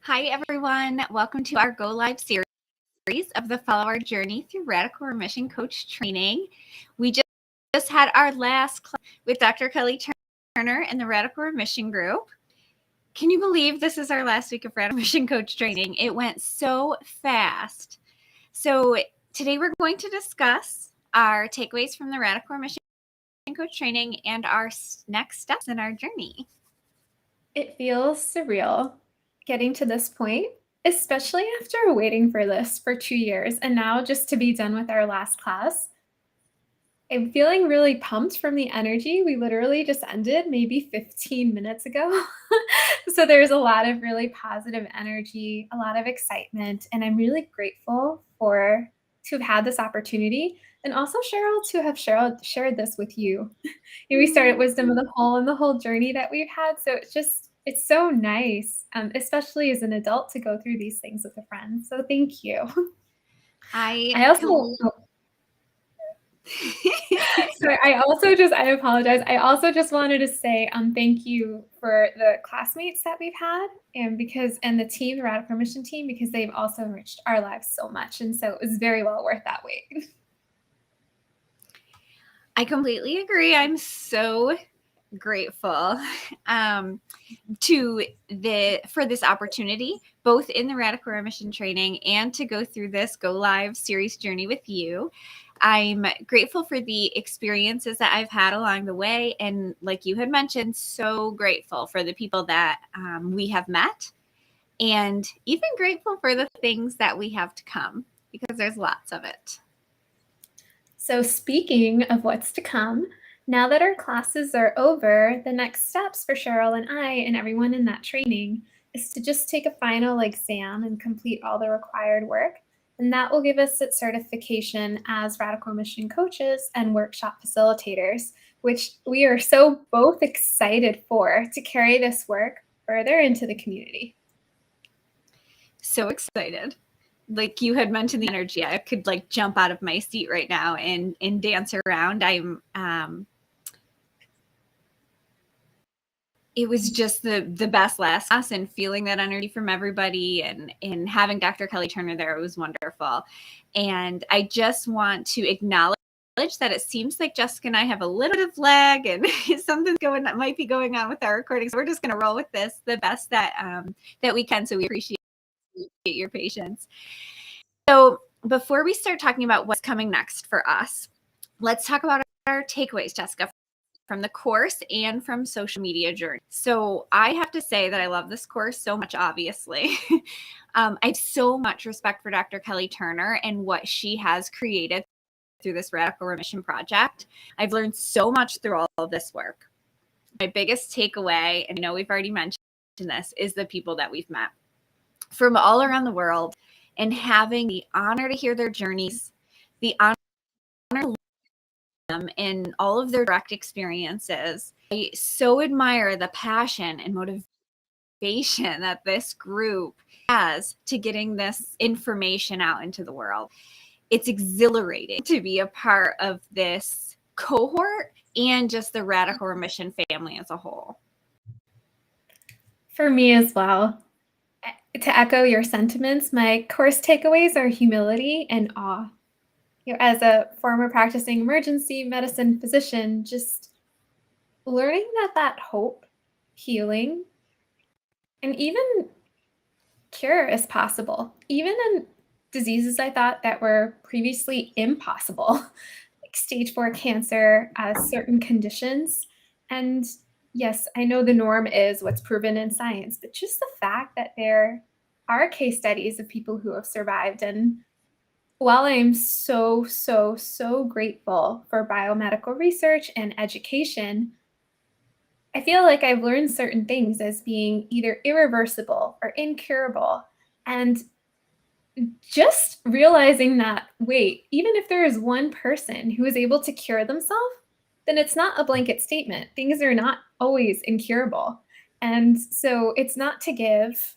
Hi, everyone. Welcome to our Go Live series of the Follow Our Journey through Radical Remission Coach Training. We just had our last class with Dr. Kelly Turner and the Radical Remission Group. Can you believe this is our last week of Radical Remission Coach Training? It went so fast. So today we're going to discuss our takeaways from the Radical Remission Coach Training and our next steps in our journey. It feels surreal getting to this point, especially after waiting for this for 2 years and now just to be done with our last class. I'm feeling really pumped from the energy. We literally just ended maybe 15 minutes ago. So there's a lot of really positive energy, a lot of excitement, and I'm really grateful to have had this opportunity, and also Cheryl to have shared this with you. We started Wisdom of the Whole and the whole journey that we've had. So it's so nice, especially as an adult, to go through these things with a friend. So thank you. I apologize. I also just wanted to say thank you for the classmates that we've had and the team, the Radical Remission team, because they've also enriched our lives so much. And so it was very well worth that wait. I completely agree. I'm so grateful for this opportunity, both in the Radical Remission training and to go through this Go Live series journey with you. I'm grateful for the experiences that I've had along the way. And like you had mentioned, so grateful for the people that we have met, and even grateful for the things that we have to come, because there's lots of it. So speaking of what's to come, now that our classes are over, the next steps for Cheryl and I and everyone in that training is to just take a final exam and complete all the required work. And that will give us that certification as Radical Remission coaches and workshop facilitators, which we are so both excited to carry this work further into the community. So excited. Like you had mentioned the energy, I could like jump out of my seat right now and dance around. It was just the best last class, and feeling that energy from everybody and having Dr. Kelly Turner there, it was wonderful. And I just want to acknowledge that it seems like Jessica and I have a little bit of lag and something's that might be going on with our recording. So we're just going to roll with this the best that we can. So we appreciate your patience. So before we start talking about what's coming next for us, let's talk about our takeaways, Jessica, from the course and from social media journey. So I have to say that I love this course so much, obviously. I have so much respect for Dr. Kelly Turner and what she has created through this Radical Remission project. I've learned so much through all of this work. My biggest takeaway, and I know we've already mentioned this, is the people that we've met from all around the world, and having the honor to hear their journeys, the honor to them in all of their direct experiences. I so admire the passion and motivation that this group has to getting this information out into the world. It's exhilarating to be a part of this cohort and just the Radical Remission family as a whole. For me as well. To echo your sentiments, my course takeaways are humility and awe. As a former practicing emergency medicine physician, just learning that hope, healing, and even cure is possible, even in diseases I thought that were previously impossible, like stage 4 cancer, certain conditions. And yes, I know the norm is what's proven in science, but just the fact that there are case studies of people who have survived. And while I'm so, so, so grateful for biomedical research and education, I feel like I've learned certain things as being either irreversible or incurable. And just realizing that, wait, even if there is one person who is able to cure themselves, then it's not a blanket statement. Things are not always incurable. And so it's not to give,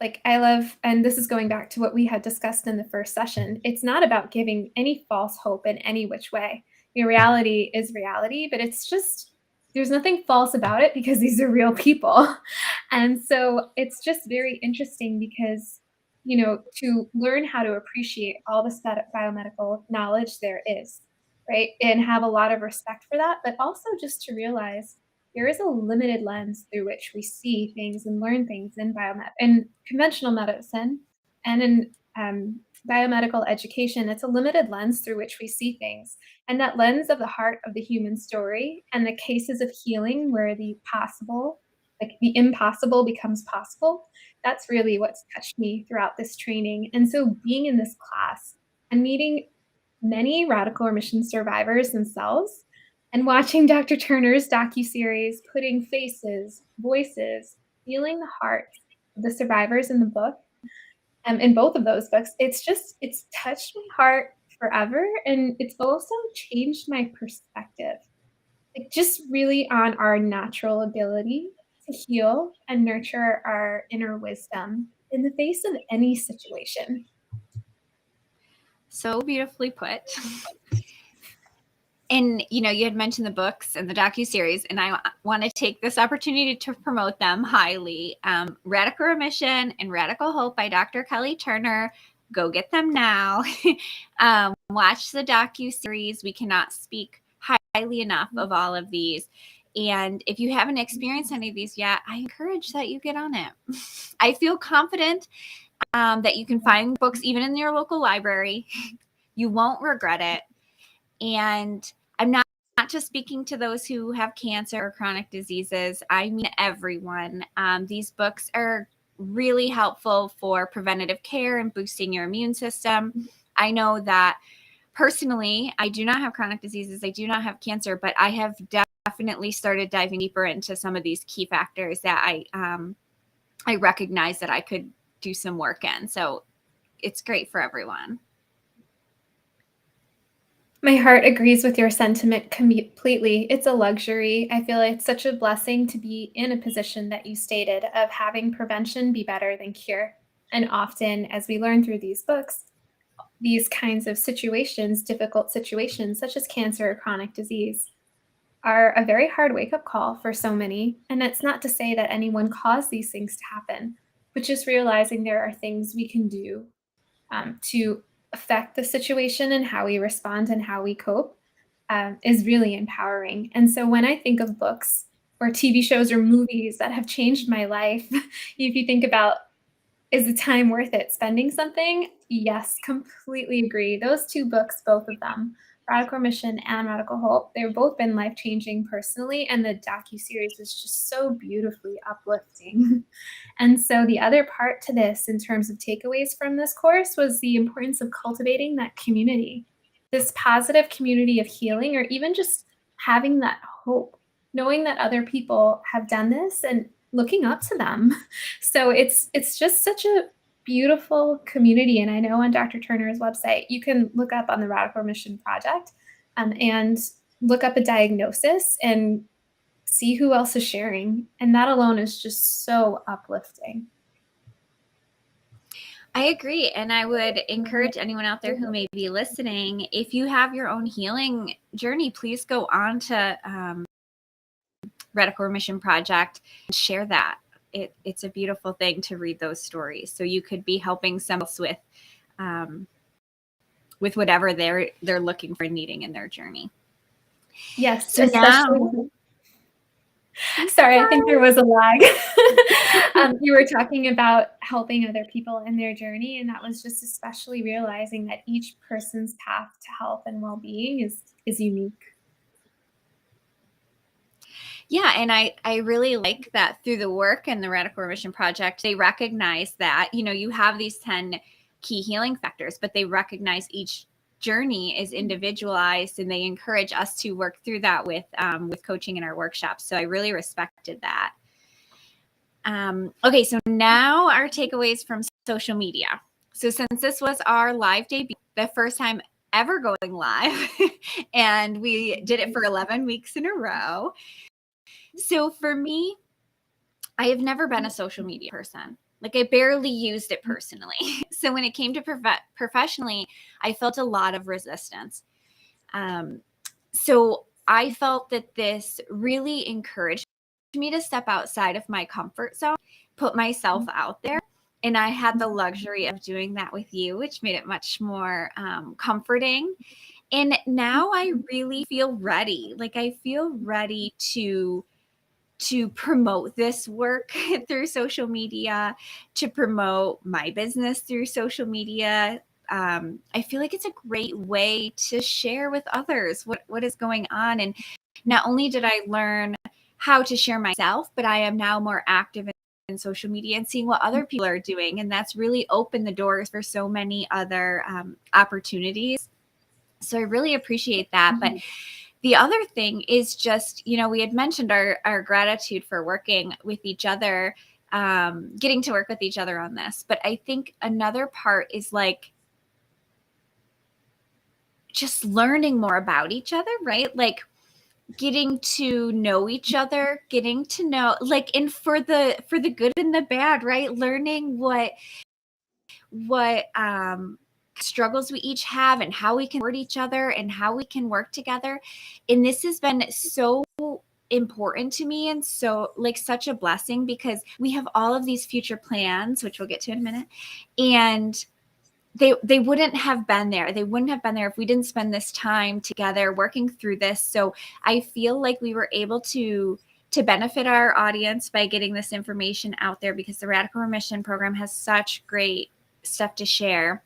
like, I love, and this is going back to what we had discussed in the first session, it's not about giving any false hope in any which way. Reality is reality, but it's just, there's nothing false about it because these are real people. And so it's just very interesting because, to learn how to appreciate all the biomedical knowledge there is, right? And have a lot of respect for that, but also just to realize there is a limited lens through which we see things and learn things in conventional medicine and in biomedical education. It's a limited lens through which we see things. And that lens of the heart of the human story and the cases of healing where the impossible becomes possible, that's really what's touched me throughout this training. And so being in this class and meeting many radical remission survivors themselves and watching Dr. Turner's docuseries, putting faces, voices, feeling the hearts of the survivors in the book, in both of those books, it's touched my heart forever. And it's also changed my perspective, like just really on our natural ability to heal and nurture our inner wisdom in the face of any situation. So beautifully put. And, you had mentioned the books and the docuseries, and I want to take this opportunity to promote them highly. Radical Remission and Radical Hope by Dr. Kelly Turner. Go get them now. Watch the docuseries. We cannot speak highly enough of all of these. And if you haven't experienced any of these yet, I encourage that you get on it. I feel confident that you can find books even in your local library. You won't regret it. And I'm not just speaking to those who have cancer or chronic diseases. I mean everyone. These books are really helpful for preventative care and boosting your immune system. I know that personally, I do not have chronic diseases. I do not have cancer, but I have definitely started diving deeper into some of these key factors that I recognize that I could do some work in. So it's great for everyone. My heart agrees with your sentiment completely. It's a luxury. I feel like it's such a blessing to be in a position that you stated of having prevention be better than cure. And often, as we learn through these books, these kinds of situations, difficult situations, such as cancer or chronic disease, are a very hard wake-up call for so many. And it's not to say that anyone caused these things to happen, but just realizing there are things we can do to affect the situation and how we respond and how we cope is really empowering. And so when I think of books or TV shows or movies that have changed my life, if you think about, is the time worth it spending something? Yes, completely agree. Those two books, both of them, Radical Remission and Radical Hope, they've both been life-changing personally, and the docuseries was just so beautifully uplifting. And so the other part to this in terms of takeaways from this course was the importance of cultivating that community, this positive community of healing, or even just having that hope, knowing that other people have done this and looking up to them. So it's just such a beautiful community. And I know on Dr. Turner's website, you can look up on the Radical Remission Project and look up a diagnosis and see who else is sharing. And that alone is just so uplifting. I agree. And I would encourage anyone out there who may be listening, if you have your own healing journey, please go on to Radical Remission Project and share that. It's a beautiful thing to read those stories. So you could be helping someone else with whatever they're looking for, needing in their journey. Yes, so especially. Sorry, I think there was a lag. You were talking about helping other people in their journey, and that was just especially realizing that each person's path to health and well-being is unique. Yeah, and I really like that through the work and the Radical Remission Project, they recognize that, you have these 10 key healing factors, but they recognize each journey is individualized, and they encourage us to work through that with coaching in our workshops. So I really respected that. Okay, so now our takeaways from social media. So since this was our live debut, the first time ever going live, and we did it for 11 weeks in a row. So for me, I have never been a social media person. Like, I barely used it personally. So when it came to professionally, I felt a lot of resistance. So I felt that this really encouraged me to step outside of my comfort zone, put myself out there. And I had the luxury of doing that with you, which made it much more comforting. And now I really feel ready. Like, I feel ready to promote this work through social media, to promote my business through social media. I feel like it's a great way to share with others what is going on. And not only did I learn how to share myself, but I am now more active in social media and seeing what other people are doing. And that's really opened the doors for so many other opportunities. So I really appreciate that. But the other thing is just, we had mentioned our gratitude for working with each other, getting to work with each other on this. But I think another part is like just learning more about each other, right? Like getting to know each other, getting to know, like, and for the good and the bad, right? Learning what struggles we each have and how we can support each other and how we can work together. And this has been so important to me, and so like such a blessing, because we have all of these future plans, which we'll get to in a minute, and they wouldn't have been there. They wouldn't have been there if we didn't spend this time together working through this. So I feel like we were able to benefit our audience by getting this information out there, because the Radical Remission program has such great stuff to share.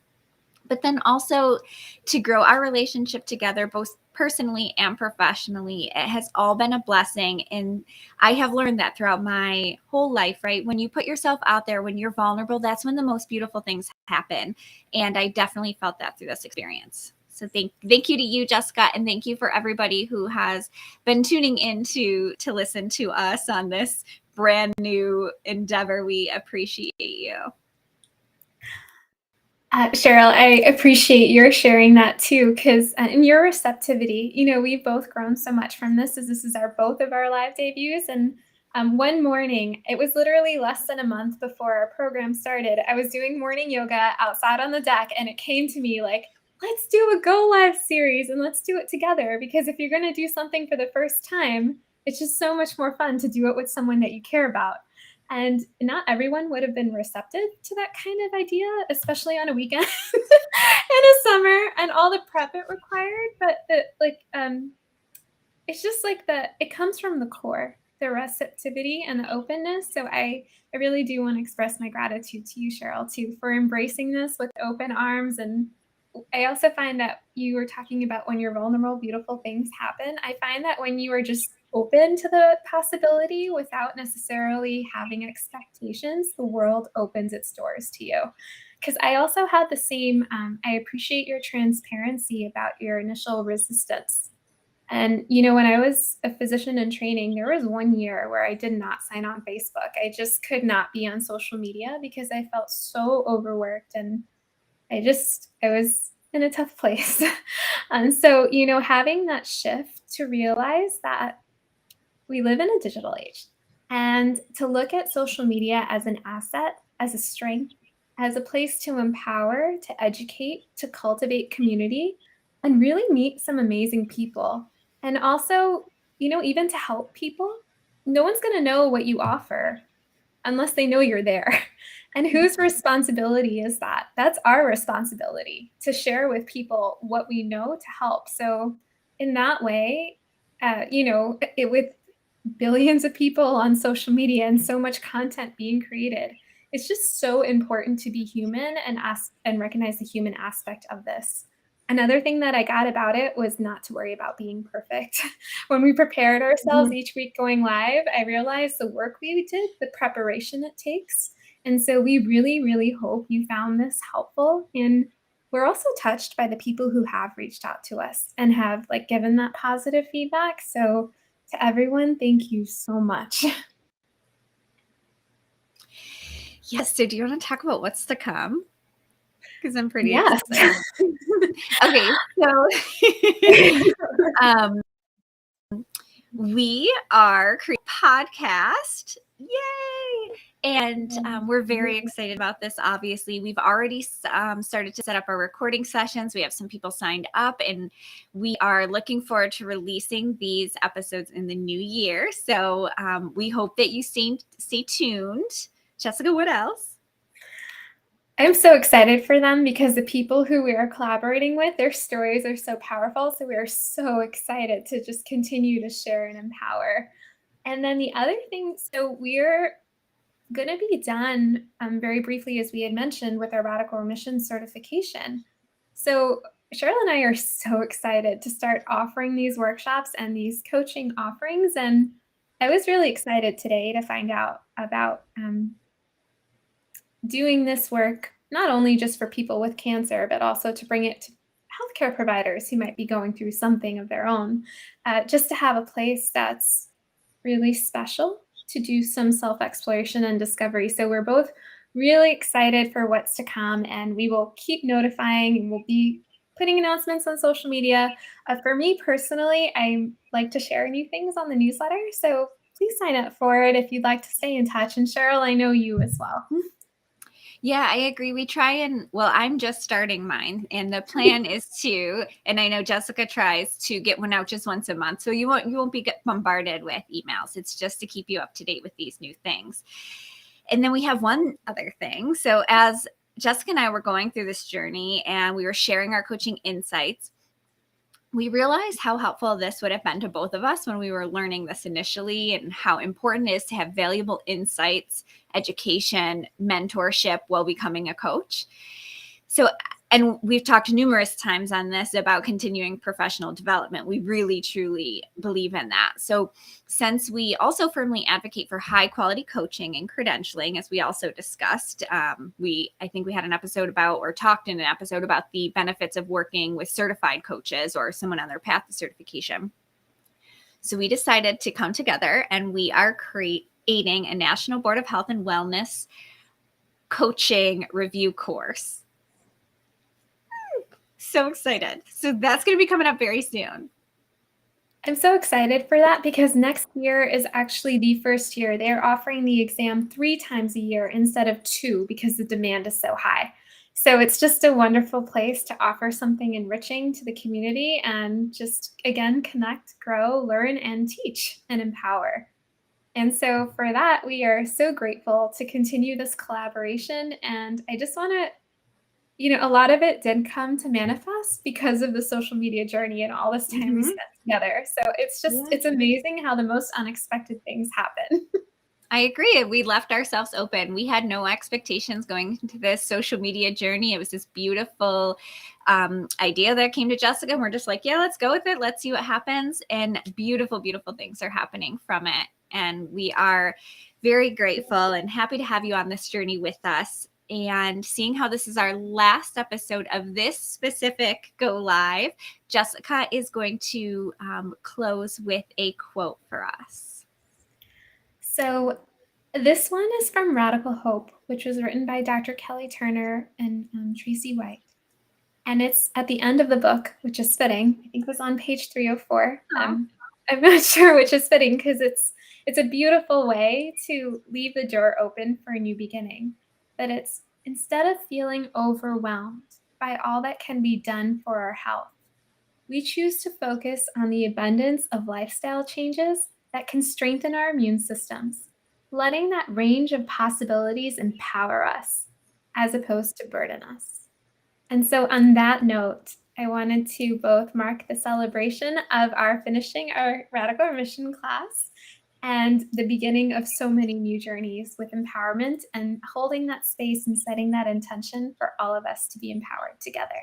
But then also to grow our relationship together, both personally and professionally. It has all been a blessing. And I have learned that throughout my whole life, right? When you put yourself out there, when you're vulnerable, that's when the most beautiful things happen. And I definitely felt that through this experience. So thank you to you, Jessica, and thank you for everybody who has been tuning in to listen to us on this brand new endeavor. We appreciate you. Cheryl, I appreciate your sharing that too, because and your receptivity. We've both grown so much from this, as this is both of our live debuts. And one morning, it was literally less than a month before our program started, I was doing morning yoga outside on the deck, and it came to me like, let's do a Go Live series and let's do it together. Because if you're going to do something for the first time, it's just so much more fun to do it with someone that you care about. And not everyone would have been receptive to that kind of idea, especially on a weekend in a summer and all the prep it required. But it's just like it comes from the core, the receptivity and the openness. So I really do want to express my gratitude to you, Cheryl, too, for embracing this with open arms. And I also find that you were talking about when you're vulnerable, beautiful things happen. I find that when you are just open to the possibility without necessarily having expectations, the world opens its doors to you. Because I also had the same, I appreciate your transparency about your initial resistance. And, when I was a physician in training, there was 1 year where I did not sign on Facebook. I just could not be on social media because I felt so overworked, and I was in a tough place. And so, having that shift to realize that we live in a digital age, and to look at social media as an asset, as a strength, as a place to empower, to educate, to cultivate community, and really meet some amazing people. And also, even to help people. No one's going to know what you offer unless they know you're there. And whose responsibility is that? That's our responsibility, to share with people what we know to help. So in that way, with billions of people on social media and so much content being created, it's just so important to be human and recognize the human aspect of this. Another thing that I got about it was not to worry about being perfect. When we prepared ourselves each week going live, I realized the work we did, the preparation it takes. And so we really, really hope you found this helpful in we're also touched by the people who have reached out to us and have like given that positive feedback. So to everyone, thank you so much. Yes. So do you want to talk about what's to come? Because I'm pretty Yes. excited. Okay. So we are creating a podcast. Yay! And we're very excited about this. Obviously, we've already started to set up our recording sessions. We have some people signed up, and we are looking forward to releasing these episodes in the new year. So we hope that you stay tuned. Jessica, what else? I'm so excited for them because the people who we are collaborating with, their stories are so powerful. So we are so excited to just continue to share and empower. And then the other thing, so we're going to be done very briefly, as we had mentioned, with our Radical Remission certification. So Cheryl and I are so excited to start offering these workshops and these coaching offerings. And I was really excited today to find out about doing this work, not only just for people with cancer, but also to bring it to healthcare providers who might be going through something of their own, just to have a place that's really special to do some self-exploration and discovery. So we're both really excited for what's to come, and we will keep notifying, and we'll be putting announcements on social media. For me personally, I like to share new things on the newsletter, so please sign up for it if you'd like to stay in touch. And Cheryl, I know you as well. Yeah, I agree. We try and, well, I'm just starting mine, and the plan is to, and I know Jessica tries to get one out just once a month. So you won't be bombarded with emails. It's just to keep you up to date with these new things. And then we have one other thing. So as Jessica and I were going through this journey and we were sharing our coaching insights, we realized how helpful this would have been to both of us when we were learning this initially, and how important it is to have valuable insights, education, mentorship while becoming a coach. So, and we've talked numerous times on this about continuing professional development. We really, truly believe in that. So since we also firmly advocate for high quality coaching and credentialing, as we also discussed, I think we had an episode about, or talked in an episode about, the benefits of working with certified coaches or someone on their path to certification. So we decided to come together, and we are creating a National Board of Health and Wellness coaching review course. So excited. So that's going to be coming up very soon. I'm so excited for that because next year is actually the first year. They're offering the exam 3 times a year instead of 2 because the demand is so high. So it's just a wonderful place to offer something enriching to the community and just, again, connect, grow, learn, and teach and empower. And so for that, we are so grateful to continue this collaboration. And I just want to, a lot of it did come to manifest because of the social media journey and all this time we spent together. So it's amazing how the most unexpected things happen. I agree. We left ourselves open. We had no expectations going into this social media journey. It was this beautiful idea that came to Jessica. And we're just like, yeah, let's go with it. Let's see what happens. And beautiful, beautiful things are happening from it. And we are very grateful and happy to have you on this journey with us. And seeing how this is our last episode of this specific Go Live, Jessica is going to close with a quote for us. So this one is from Radical Hope, which was written by Dr. Kelly Turner and Tracy White. And it's at the end of the book, which is fitting. I think it was on page 304. I'm not sure which is fitting because it's a beautiful way to leave the door open for a new beginning. But it's, instead of feeling overwhelmed by all that can be done for our health, we choose to focus on the abundance of lifestyle changes that can strengthen our immune systems, letting that range of possibilities empower us as opposed to burden us. And so on that note, I wanted to both mark the celebration of our finishing our Radical Remission class and the beginning of so many new journeys with empowerment, and holding that space and setting that intention for all of us to be empowered together.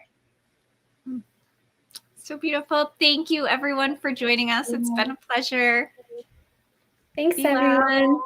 So beautiful. Thank you, everyone, for joining us. It's been a pleasure. Thanks, everyone.